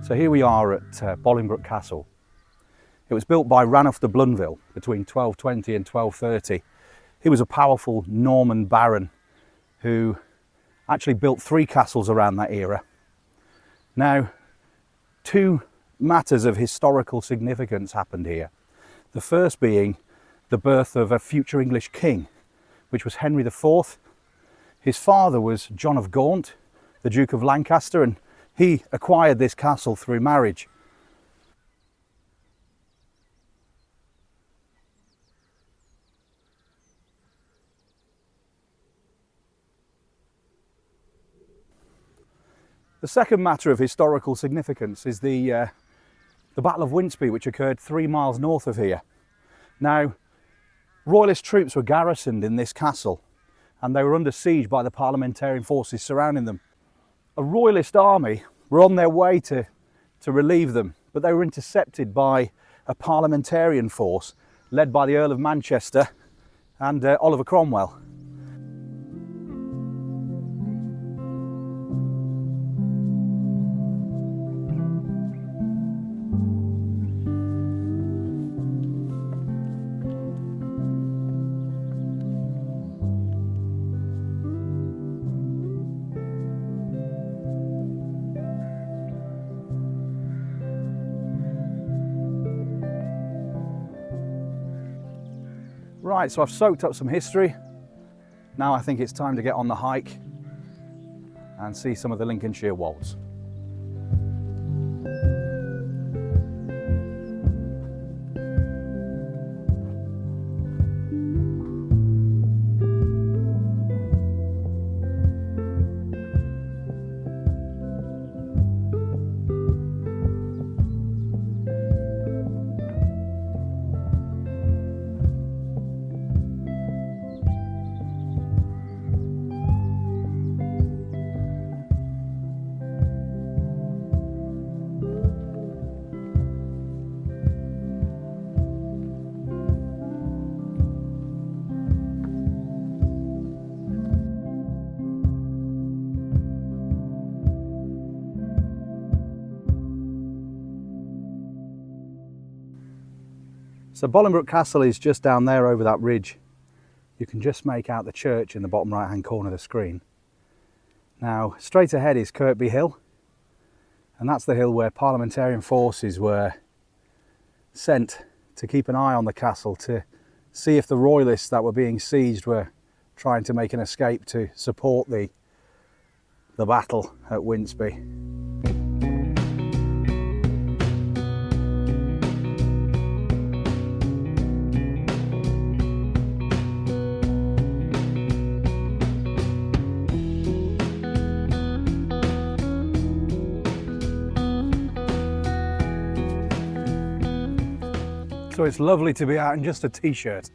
So here we are at Bolingbroke Castle. It was built by Ranulph de Blundeville between 1220 and 1230. He was a powerful Norman baron who actually built 3 castles around that era. Now, 2 matters of historical significance happened here. The first being the birth of a future English king, which was Henry IV. His father was John of Gaunt, the Duke of Lancaster, and he acquired this castle through marriage. The second matter of historical significance is the Battle of Winceby, which occurred 3 miles north of here. Now, Royalist troops were garrisoned in this castle and they were under siege by the Parliamentarian forces surrounding them. A Royalist army were on their way to relieve them, but they were intercepted by a Parliamentarian force led by the Earl of Manchester and Oliver Cromwell. Right, so I've soaked up some history. Now I think it's time to get on the hike and see some of the Lincolnshire Wolds. So Bolingbroke Castle is just down there over that ridge. You can just make out the church in the bottom right hand corner of the screen. Now straight ahead is Kirkby Hill, and that's the hill where Parliamentarian forces were sent to keep an eye on the castle to see if the Royalists that were being sieged were trying to make an escape to support the battle at Winceby. So it's lovely to be out in just a t-shirt,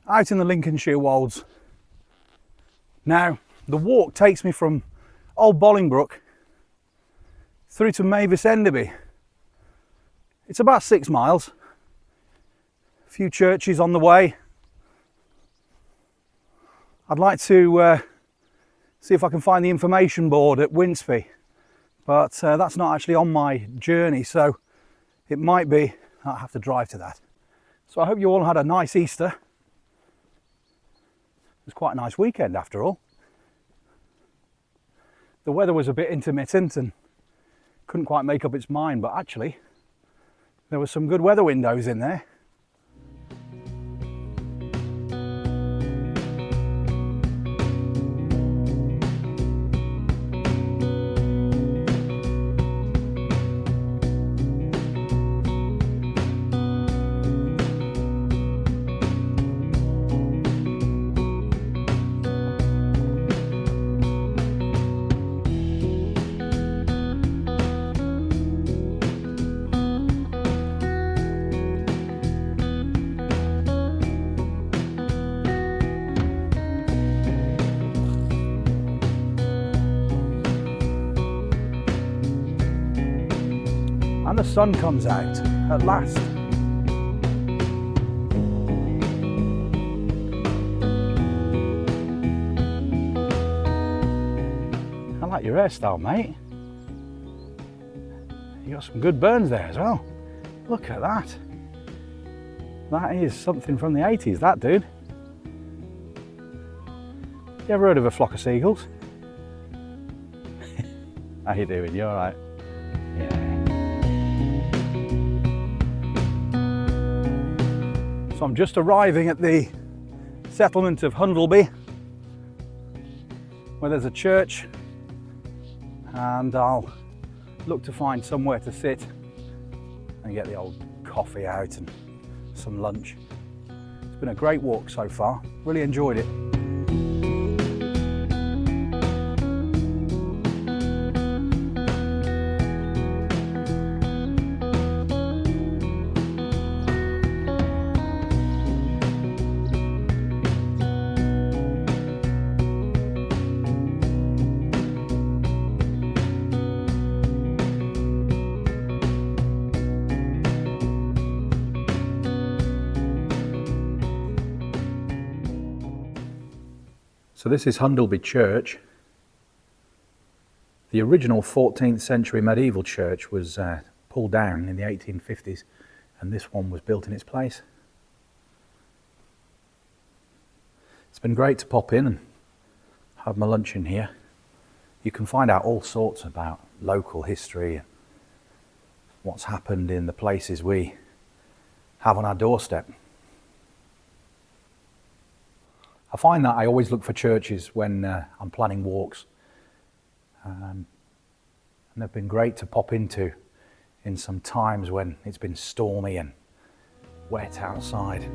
out in the Lincolnshire Wolds. Now, the walk takes me from Old Bolingbroke through to Mavis Enderby. It's about 6 miles, a few churches on the way. I'd like to see if I can find the information board at Winceby, but that's not actually on my journey, so it might be I'll have to drive to that. So I hope you all had a nice Easter. It was quite a nice weekend after all. The weather was a bit intermittent and couldn't quite make up its mind, but actually there were some good weather windows in there. And the sun comes out at last. I like your hairstyle, mate. You got some good burns there as well. Look at that. That is something from the 80s, that dude. You ever heard of a flock of seagulls? How you doing? You all right? Yeah. So I'm just arriving at the settlement of Hundleby, where there's a church, and I'll look to find somewhere to sit and get the old coffee out and some lunch. It's been a great walk so far, really enjoyed it. So this is Hundleby Church. The original 14th century medieval church was pulled down in the 1850s, and this one was built in its place. It's been great to pop in and have my lunch in here. You can find out all sorts about local history and what's happened in the places we have on our doorstep. I find that I always look for churches when I'm planning walks, and they've been great to pop into in some times when it's been stormy and wet outside.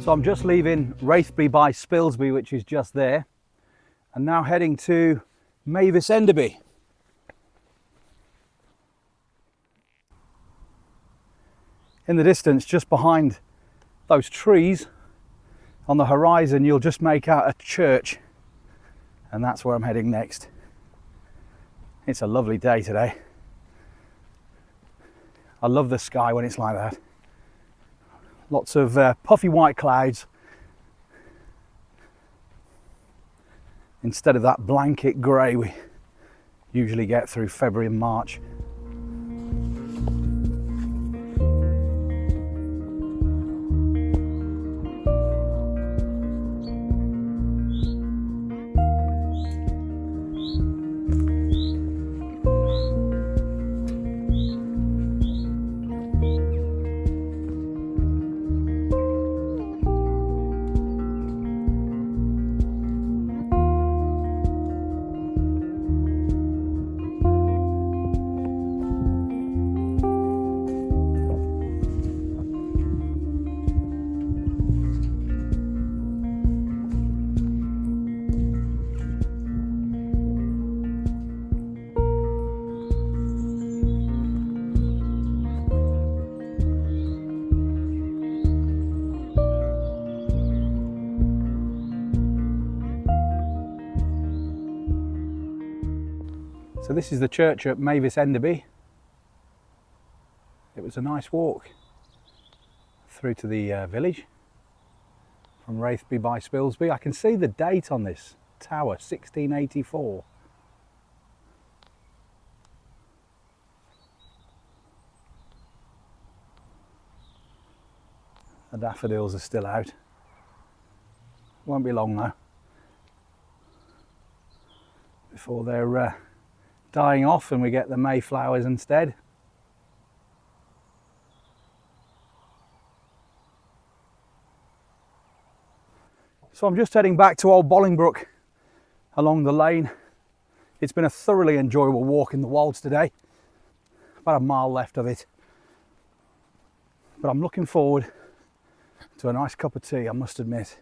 So I'm just leaving Raithby by Spilsby, which is just there, and now heading to Mavis Enderby. In the distance, just behind those trees on the horizon, you'll just make out a church, and that's where I'm heading next. It's a lovely day today. I love the sky when it's like that. Lots of puffy white clouds instead of that blanket grey we usually get through February and March. So this is the church at Mavis Enderby. It was a nice walk. through to the village from Raithby by Spilsby. I can see the date on this tower, 1684. The daffodils are still out. Won't be long though before they're dying off and we get the mayflowers instead. So I'm just heading back to Old Bolingbroke along the lane. It's been a thoroughly enjoyable walk in the Wolds today. About a mile left of it. But I'm looking forward to a nice cup of tea, I must admit.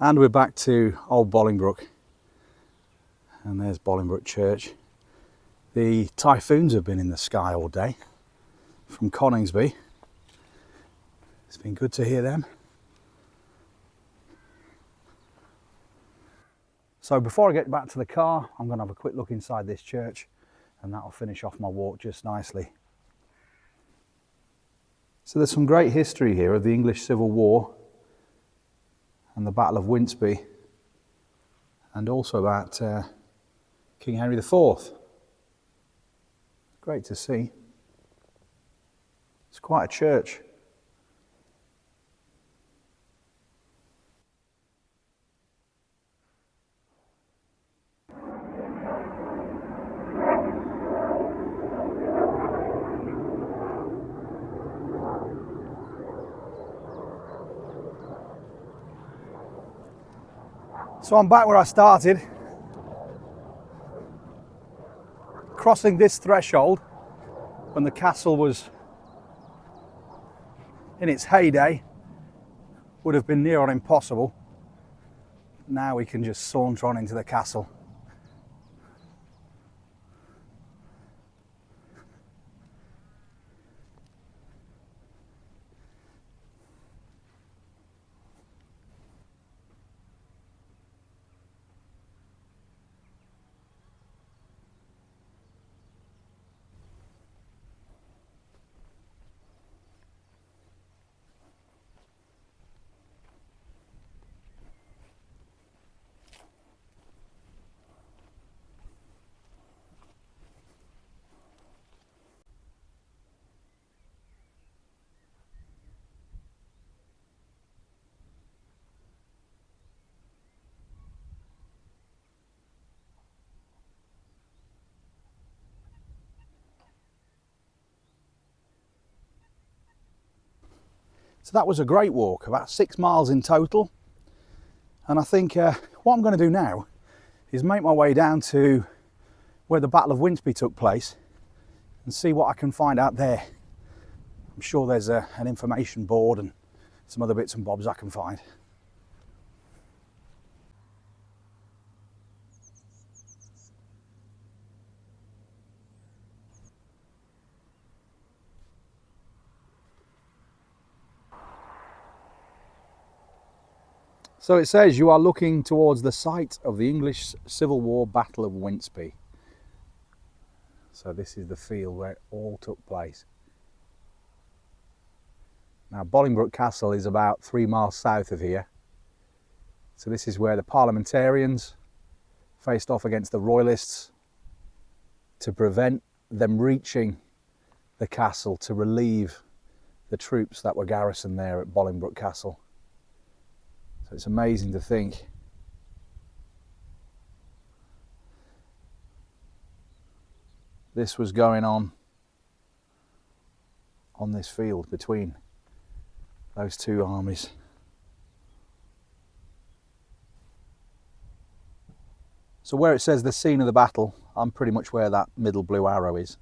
And we're back to Old Bolingbroke. And there's Bolingbroke Church. The typhoons have been in the sky all day from Coningsby. It's been good to hear them. So before I get back to the car, I'm going to have a quick look inside this church and that'll finish off my walk just nicely. So there's some great history here of the English Civil War and the Battle of Winceby, and also about King Henry IV. Great to see. It's quite a church. So I'm back where I started. Crossing this threshold when the castle was in its heyday would have been near on impossible. Now we can just saunter on into the castle. So that was a great walk, about 6 miles in total. And I think what I'm going to do now is make my way down to where the Battle of Winceby took place and see what I can find out there. I'm sure there's an information board and some other bits and bobs I can find. So it says you are looking towards the site of the English Civil War Battle of Winceby. So this is the field where it all took place. Now Bolingbroke Castle is about 3 miles south of here. So this is where the Parliamentarians faced off against the Royalists to prevent them reaching the castle to relieve the troops that were garrisoned there at Bolingbroke Castle. So it's amazing to think this was going on this field between those two armies. So where it says the scene of the battle, I'm pretty much where that middle blue arrow is.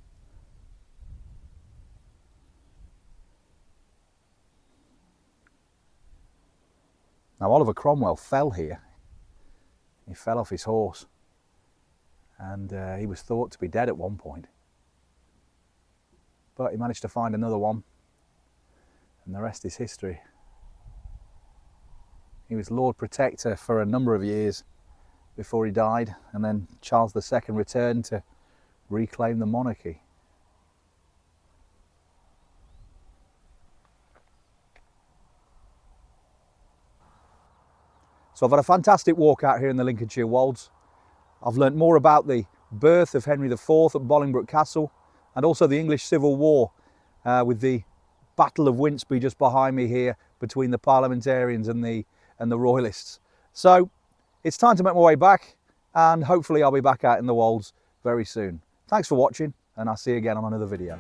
Now Oliver Cromwell fell here. He fell off his horse and he was thought to be dead at one point. But he managed to find another one and the rest is history. He was Lord Protector for a number of years before he died, and then Charles II returned to reclaim the monarchy. So I've had a fantastic walk out here in the Lincolnshire Wolds. I've learnt more about the birth of Henry IV at Bolingbroke Castle, and also the English Civil War with the Battle of Winceby just behind me here between the Parliamentarians and the Royalists. So it's time to make my way back, and hopefully I'll be back out in the Wolds very soon. Thanks for watching, and I'll see you again on another video.